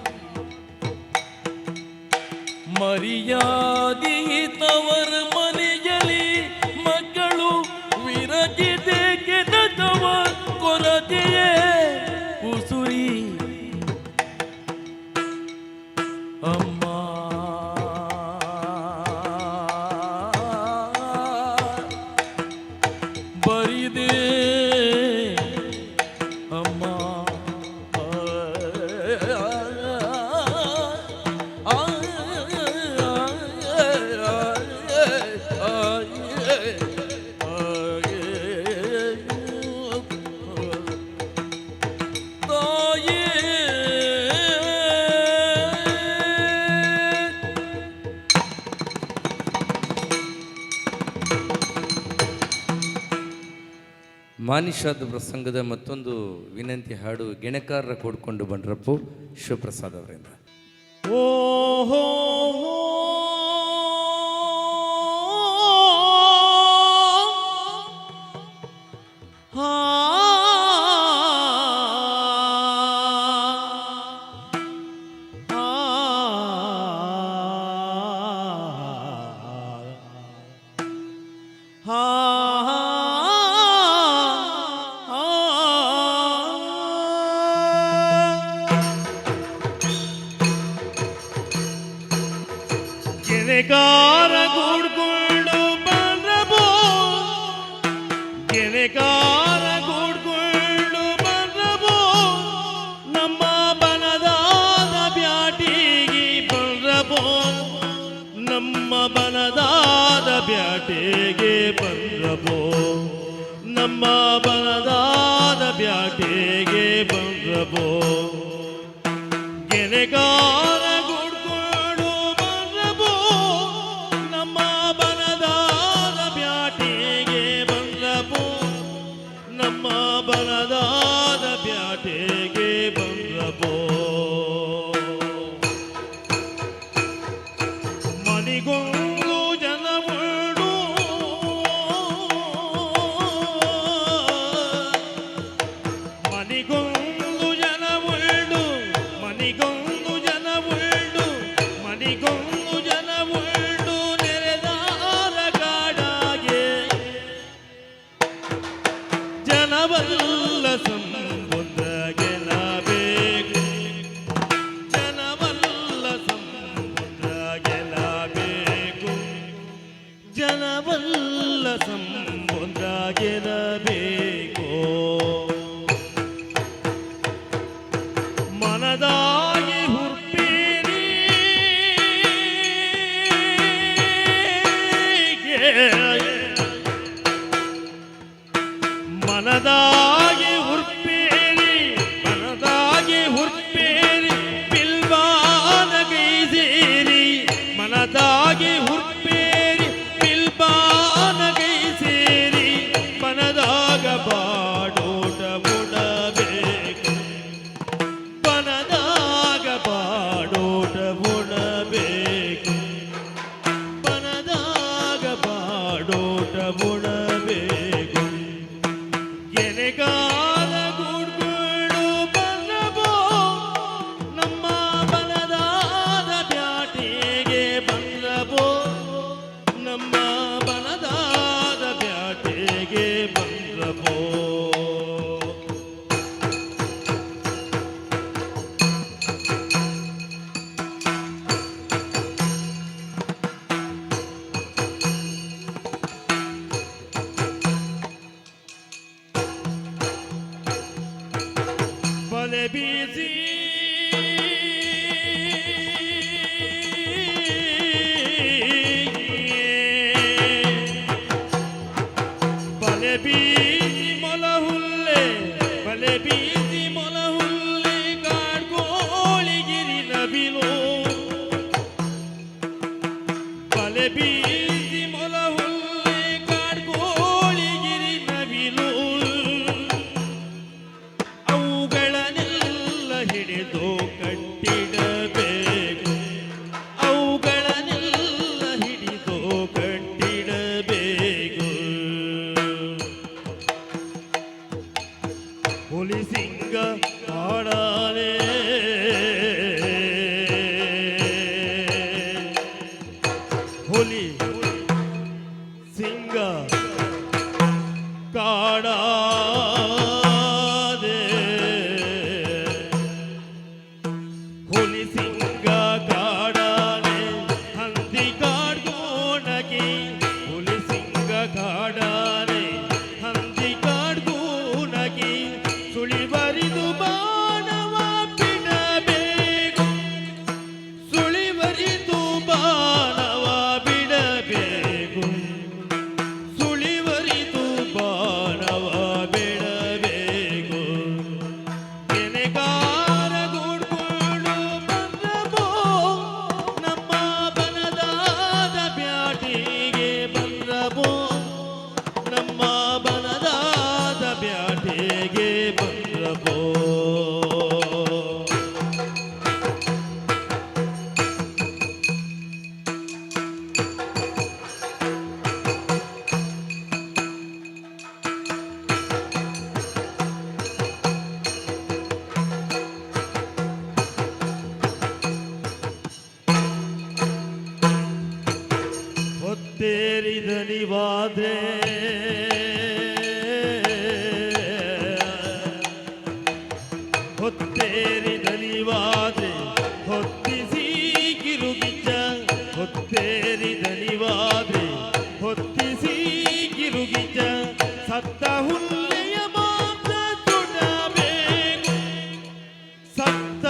[SPEAKER 1] ಮರ್ಯಾದಿ ತವರ ಮನೆಯಲ್ಲಿ ಮಕ್ಕಳು ವಿರಜಿದೆ ಗೆದತವ ಕೊರತೆಯೇ ಉಸುರಿ ಅಮ್ಮ ಬರಿದೆ ಅಮ್ಮ
[SPEAKER 2] ಮಾನಿಷಾದ ಪ್ರಸಂಗದ ಮತ್ತೊಂದು ವಿನಂತಿ ಹಾಡು ಗೆಣಕಾರರ ಕೂಡ್ಕೊಂಡು ಬಂಡ್ರಪ್ಪು ಶಿವಪ್ರಸಾದ್ ಅವರಿಂದ.
[SPEAKER 4] ಓಹೋ ಹಾ ಗೆಣೆಕಾರ ಕೂಡ್ಕೊಂಡು ಬಂದ್ರಬೋ ಗೆಣೆಕಾರ ಕೂಡ್ಕೊಂಡು ಬಂದ್ರಬೋ ನಮ್ಮ ಬನದಾದ ಬ್ಯಾಟಿಗೆ ಬಂದ್ರಬೋ ನಮ್ಮ ಬನದಾದ ಬ್ಯಾಟಿಗೆ ಬಂದ್ರಬೋ ನಮ್ಮ ಬನದಾದ ಬ್ಯಾಟಿಗೆ ಬಂದ್ರಬೋ ಗೆಣೆಕಾರ ಬಲದಾದ ಬ್ಯಾಟೆಗೆ ಬಂದ್ರಬೋ ಮನಿಗೊಂದು ಜನವಳು ಮನಿಗೊಂದು ಜನವಳು ಮನಿಗೊಂದು ಜನವಳು ಮನಿಗೊಂದು ಜನವಳು ನೆರೆದಾರ ಕಾಡಾಗೆ ಜನವಲ್ಲ ಸಂಬಂಧ ಗೆಲ್ಲಬೇಕು ಜನವಲ್ಲ ಸಂಬಂಧ ಗೆಲ್ಲಬೇಕು ಜನವಲ್ಲ ಸಂಬಂಧ ಗೆಲ್ಲಬೇಕು ಮನದಾಗಿ ಹುರ್ಪೀರಿ ಮನದಾಗಿ ಹುರ್ಪೇರಿ ಮನದಾಗಿ ಹುರ್ಪೇರಿ ಬಿಲ್ಬಾನ ಗೈಸೇರಿ ಮನದಾಗಿ ಹುರ್ಪೇರಿ ಬಿಲ್ಬಾನ ಗೈಸೇರಿ ಮನದಾಗ ಬಾಡೋಟ ಮುಡಬೇಕು ಮನದಾಗ ಬಲೆ ಬೀಸಿ ಬಲೆ ಬೀಸಿ ಮೊಲ ಹುಲ್ಲೆ ಬಲೆ ಬೀಸಿ ಮೊಲ ಹುಲ್ಲೆ ಕಾಡ್ಗೋಳಿಗಿರಿ ನಬಿಲೋ ಬಲೆ ಬೀಸಿ ಮೊಲ ಹುಲ್ಲೆ ಕಾಡ್ಗೋಳಿಗಿರಿ ನಬಿಲೋ ಅವುಗಳನ್ನೆಲ್ಲ ಹಿಡಿದು ಕಟ್ಟಿಡಬೇಕು ಅವುಗಳನ್ನೆಲ್ಲ ಹಿಡಿದು ಕಟ್ಟಿಡಬೇಕು ಹುಲಿ ಸಿಂಗ ಕಾಡಾನೆ ಹುಲಿ ಸಿಂಗ ಕಾಡಾದೆ ಹುಲಿ ಸಿಂಗ ಕಾಡಾನೆ ಹಂದಿ ಕಾಡ್ಗೋಣಗಿ ಹುಲಿ ಸಿಂಗ ಕಾಡಾನೆ ಹಂದಿ ಕಾಡ್ಗೋಣಗಿ ಸುಳಿವರಿದು ಬಾಣವ ಬಿಡಬೇಕು ಸುಳಿವರಿದು ಬಾಣವ ಬಿಡಬೇಕು ಸುಳಿವರಿದು ಬಾಣವ ಬಿಡಬೇಕು ಕೆನೆಗಾರ ಗೂಡ್ಕೊಂಡು ಬಂದ್ರಬೋ ನಮ್ಮ ಬನದಾದ ಬ್ಯಾಟಿಗೆ ಬಂದ್ರಬೋ ನಮ್ಮ ಬನದಾದ ಬ್ಯಾಟಿಗೆ ಬಂದ್ರಬೋ ಹೊತ್ತೇರಿದ ನಿವಾದ್ರೆ ಹೊತ್ತೇರಿದ ನಿವಾದ್ರೆ ಹೊತ್ತಿಸಿ ಕಿರುಗಿಚ್ಚ ಹೊತ್ತೇರಿದ ನಿವಾದ್ರೆ ಹೊತ್ತಿಸಿ ಕಿರುಗಿಚ್ಚ ಸತ್ತ ಹುಲ್ಲೆಯ ಮಾತ್ರ ಸುಡಬೇಕು ಸತ್ತ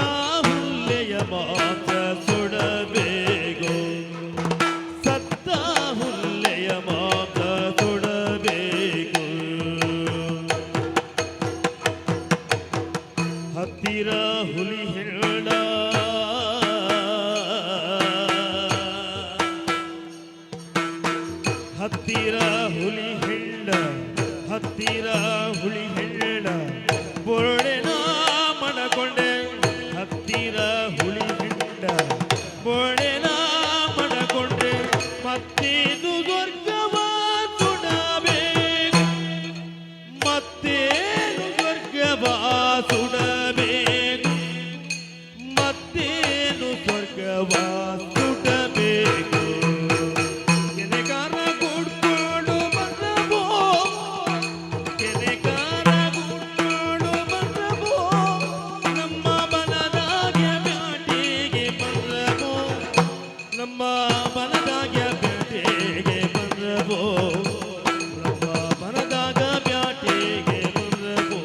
[SPEAKER 4] ಹುಲ್ಲೆಯ ಮಾತ್ರ ಸುಡಬೇಕು ಸತ್ತ ಹುಲ್ಲೆಯ ಮಾತ್ರ ಸುಡಬೇಕು ಹತ್ತಿರ ಹುಲಿ ಹೆಣ್ಣ ಹತ್ತಿರ ಹುಲಿ ಹೆಣ್ಣ ಹತ್ತಿರ ಹುಲಿ ಹೆಣ್ಣ ಬೋರ್ಡೆನ ಮಣಕೊಂಡೆ ಹತ್ತಿರ ಹುಲಿ ಹೆಣ್ಣ ಬೋರ್ಡೆನ ಮಣಕೊಂಡೆ ಮತ್ತೇನು ಸ್ವರ್ಗವ ಸುಡಬೇಕು ಮತ್ತೇನು ಸ್ವರ್ಗವ ಸುಡಬೇಕು ಮತ್ತೇನು ಸ್ವರ್ಗವ ಸುಡಬೇಕು ಕೆನೆಗಾರ ಕೂಡ್ಕೊಂಡು ಬಂದ್ರಬೋ ಕೆನೆಗಾರ ಕೂಡ್ಕೊಂಡು ಬಂದ್ರಬೋ ನಮ್ಮ ಬನದಾಗ್ಯ ಬ್ಯಾಟಿಗೆ ಬಂದ್ರಬೋ ನಮ್ಮ ಬನದಾಗ್ಯ ಬ್ಯಾಟಿಗೆ ಬಂದ್ರಬೋ ನಮ್ಮ ಬನದಾಗ ಬ್ಯಾಟಿಗೆ ಬಂದ್ರಬೋ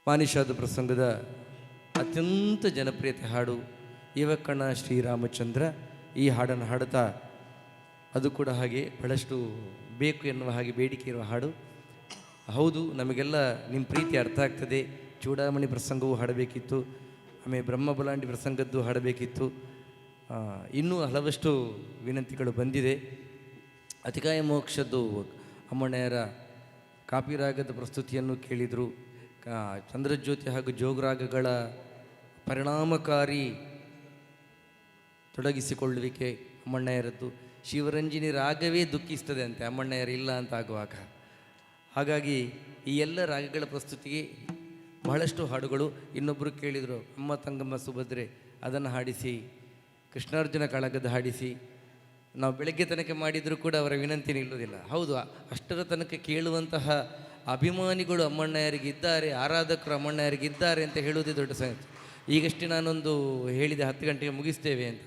[SPEAKER 2] ಮಾನಿಷಾದ ಪ್ರಸಂಗದ ಅತ್ಯಂತ ಜನಪ್ರಿಯತೆ ಹಾಡು ಇವಕ್ಕಣ ಶ್ರೀರಾಮಚಂದ್ರ. ಈ ಹಾಡನ್ನು ಹಾಡುತ್ತಾ ಅದು ಕೂಡ ಹಾಗೆ ಬಹಳಷ್ಟು ಬೇಕು ಎನ್ನುವ ಹಾಗೆ ಬೇಡಿಕೆ ಇರುವ ಹಾಡು. ಹೌದು, ನಮಗೆಲ್ಲ ನಿಮ್ಮ ಪ್ರೀತಿ ಅರ್ಥ ಆಗ್ತದೆ. ಚೂಡಾಮಣಿ ಪ್ರಸಂಗವೂ ಹಾಡಬೇಕಿತ್ತು, ಆಮೇಲೆ ಬ್ರಹ್ಮಬಲಾಂಡಿ ಪ್ರಸಂಗದ್ದು ಹಾಡಬೇಕಿತ್ತು. ಇನ್ನೂ ಹಲವಷ್ಟು ವಿನಂತಿಗಳು ಬಂದಿದೆ. ಅತಿಕಾಯ ಮೋಕ್ಷದ್ದು ಅಮ್ಮಣ್ಣೆಯರ ಕಾಪಿರಾಗದ ಪ್ರಸ್ತುತಿಯನ್ನು ಕೇಳಿದರು. ಚಂದ್ರಜ್ಯೋತಿ ಹಾಗೂ ಜೋಗರಾಗಗಳ ಪರಿಣಾಮಕಾರಿ ತೊಡಗಿಸಿಕೊಳ್ಳುವಿಕೆ ಅಮ್ಮಣ್ಣೆಯರದ್ದು ಶಿವರಂಜನಿ ರಾಗವೇ ದುಃಖಿಸ್ತದೆ ಅಂತೆ ಅಮ್ಮಣ್ಣಯ್ಯರು ಇಲ್ಲ ಅಂತ ಆಗುವಾಗ. ಹಾಗಾಗಿ ಈ ಎಲ್ಲ ರಾಗಗಳ ಪ್ರಸ್ತುತಿಗೆ ಬಹಳಷ್ಟು ಹಾಡುಗಳು. ಇನ್ನೊಬ್ಬರು ಕೇಳಿದರು ಅಮ್ಮ ತಂಗಮ್ಮ ಸುಭದ್ರೆ ಅದನ್ನು ಹಾಡಿಸಿ, ಕೃಷ್ಣಾರ್ಜುನ ಕಾಳಗದ ಹಾಡಿಸಿ. ನಾವು ಬೆಳಗ್ಗೆ ತನಕ ಮಾಡಿದರೂ ಕೂಡ ಅವರ ವಿನಂತಿ ನಿಲ್ಲುವುದಿಲ್ಲ. ಹೌದು, ಅಷ್ಟರ ತನಕ ಕೇಳುವಂತಹ ಅಭಿಮಾನಿಗಳು ಅಮ್ಮಣ್ಣಯ್ಯರಿಗಿದ್ದಾರೆ, ಆರಾಧಕರು ಅಮ್ಮಣ್ಣಯ್ಯರಿಗಿದ್ದಾರೆ ಅಂತ ಹೇಳುವುದೇ ದೊಡ್ಡ ಸಂಗತಿ. ಈಗಷ್ಟೇ ನಾನೊಂದು ಹೇಳಿದೆ 10 ಗಂಟೆಗೆ ಮುಗಿಸ್ತೇವೆ ಅಂತ.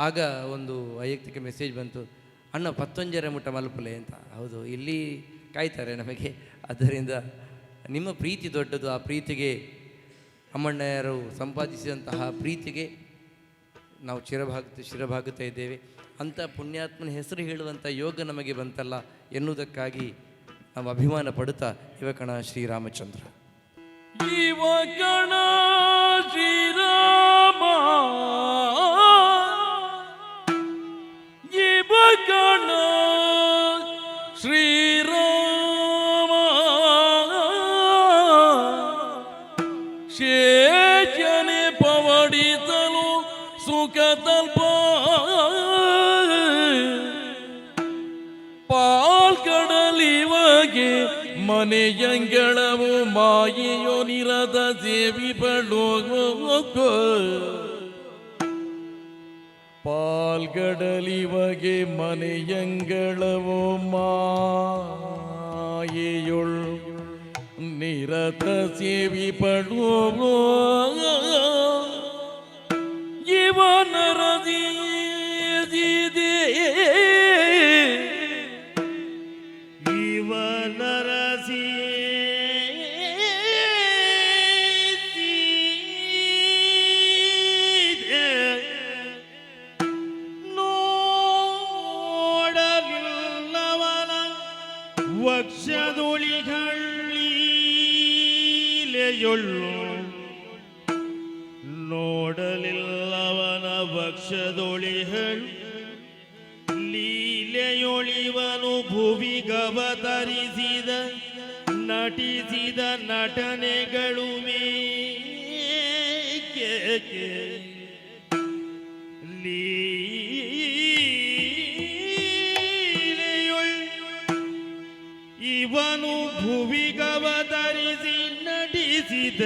[SPEAKER 2] ಆಗ ಒಂದು ವೈಯಕ್ತಿಕ ಮೆಸೇಜ್ ಬಂತು, ಅಣ್ಣ 11 ಮುಟ್ಟ ಮಲ್ಪಲೆ ಅಂತ. ಹೌದು, ಇಲ್ಲಿ ಕಾಯ್ತಾರೆ ನಮಗೆ. ಆದ್ದರಿಂದ ನಿಮ್ಮ ಪ್ರೀತಿ ದೊಡ್ಡದು. ಆ ಪ್ರೀತಿಗೆ, ಅಮ್ಮಣ್ಣಯ್ಯರು ಸಂಪಾದಿಸಿದಂತಹ ಪ್ರೀತಿಗೆ ನಾವು ಶಿರಭಾಗುತ್ತಾ ಇದ್ದೇವೆ. ಅಂಥ ಪುಣ್ಯಾತ್ಮನ ಹೆಸರು ಹೇಳುವಂಥ ಯೋಗ ನಮಗೆ ಬಂತಲ್ಲ ಎನ್ನುವುದಕ್ಕಾಗಿ ನಾವು ಅಭಿಮಾನ ಪಡುತ್ತಾ ಇವಕಣ ಶ್ರೀರಾಮಚಂದ್ರ.
[SPEAKER 1] ಇವಕಣ ಶ್ರೀರಾಮ, ಇವಕಣ ಶ್ರೀರಾಮ, ಶೇಷನೆ ಪವಡಿಸಲು ಸುಖ ತಲ್ಪ, ಪಾಲ್ಕಡಲಿವಗೆ ಮನೆಯಂಗಳವು ಮಾಯೆಯೋ ನಿರದ ಸೇವಿ ಪಡೋಗೋ, ಪಾಲ್ಗಡಲಿವಗೆ ಮನೆಯಂಗಳವು ಮಾಯೆಯೊಳ್ ನಿರತ ಸೇವಿ ಪಡುವೋ, ಇವನರದಿದೆ
[SPEAKER 4] ಇವನರಸಿ ನೋಡಲಿಲ್ಲವನ ವಕ್ಷದೊಳಿಗಳ್ಳೀಲೆಯೊಳ್ಳು, ನೋಡಲಿಲ್ಲವನ ವಕ್ಷದೊಳಿಗಳು ಲೀಲೆಯೊಳಿವನು ಭುವಿಗವತರಿಸಿದ ನಟಿಸಿದ ನಟನೆಗಳು ಲೀಲೆಯೊಳ್ ಇವನು ಭುವಿಗವತರಿಸಿ ನಟಿಸಿದ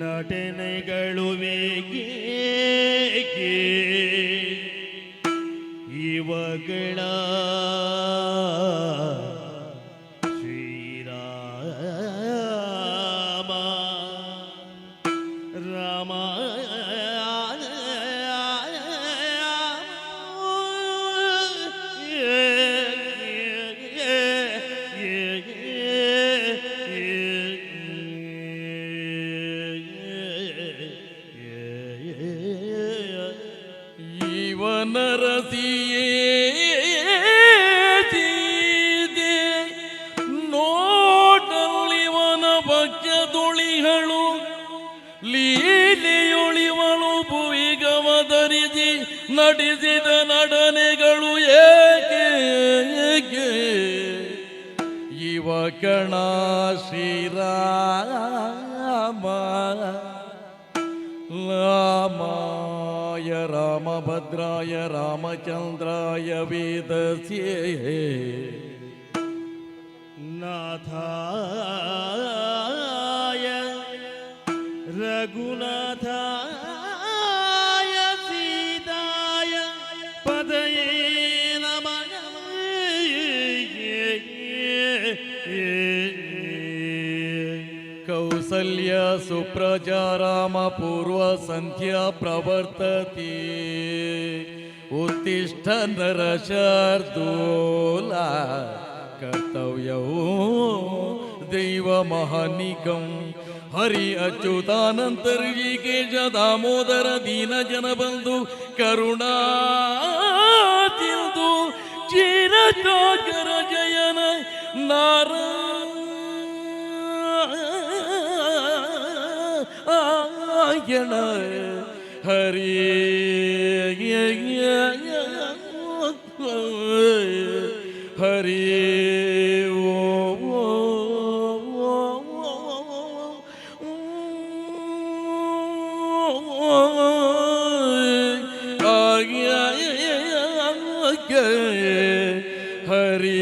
[SPEAKER 4] ನಟನೆಗಳು ಇವಗಳ ಶ್ರೀರಾಮ ರಾಮ
[SPEAKER 1] ಇವನರಸಿಯೇ ನೋಟಲ್ಲಿವನ ಭಕ್ಷ್ಯದುಳಿಗಳು ಲೀಲೆಯೊಳಿವಳು ಭುವಿಗವತರಿಸಿ ನಟಿಸಿದ ನಟನೆಗಳು ಏಕೆ ಇವಕಣ ಶ್ರೀರಾಮ ರಾಮಾಯ ರಾಮಭದ್ರಾಯ ರಾಮಚಂದ್ರಾಯ ವೇದಸ್ಯೇ
[SPEAKER 4] ನಾಥಾಯ ರಘುನಾಥಾಯ ಸೀತಾಯ ಪದಯೇ ನಮಃ.
[SPEAKER 1] ಕೌಸಲ್ಯ ಸುಪ್ರಜಾ ರಾಮ ಪೂರ್ವ ಸಂಧ್ಯಾ ಪ್ರವರ್ತತೆ, ಉತ್ತಿಷ್ಠ ನರಶಾರ್ದೂಲ ಕರ್ತವ್ಯವೋ ದೈವ ಮಹಾನಿಕಂ. ಹರಿ ಅಚ್ಯುತಾನಂತರ್ಜಿಕೇಶ ದಾಮೋದರ ದೀನ ಜನ ಬಂಧು ಕರುಣಾ ತಿಂದು ಚಿರಚಾಕರ ಜಯನ ನಾರಾಯಣ ಹರಿ ಹರಿ ಓ ಹರಿ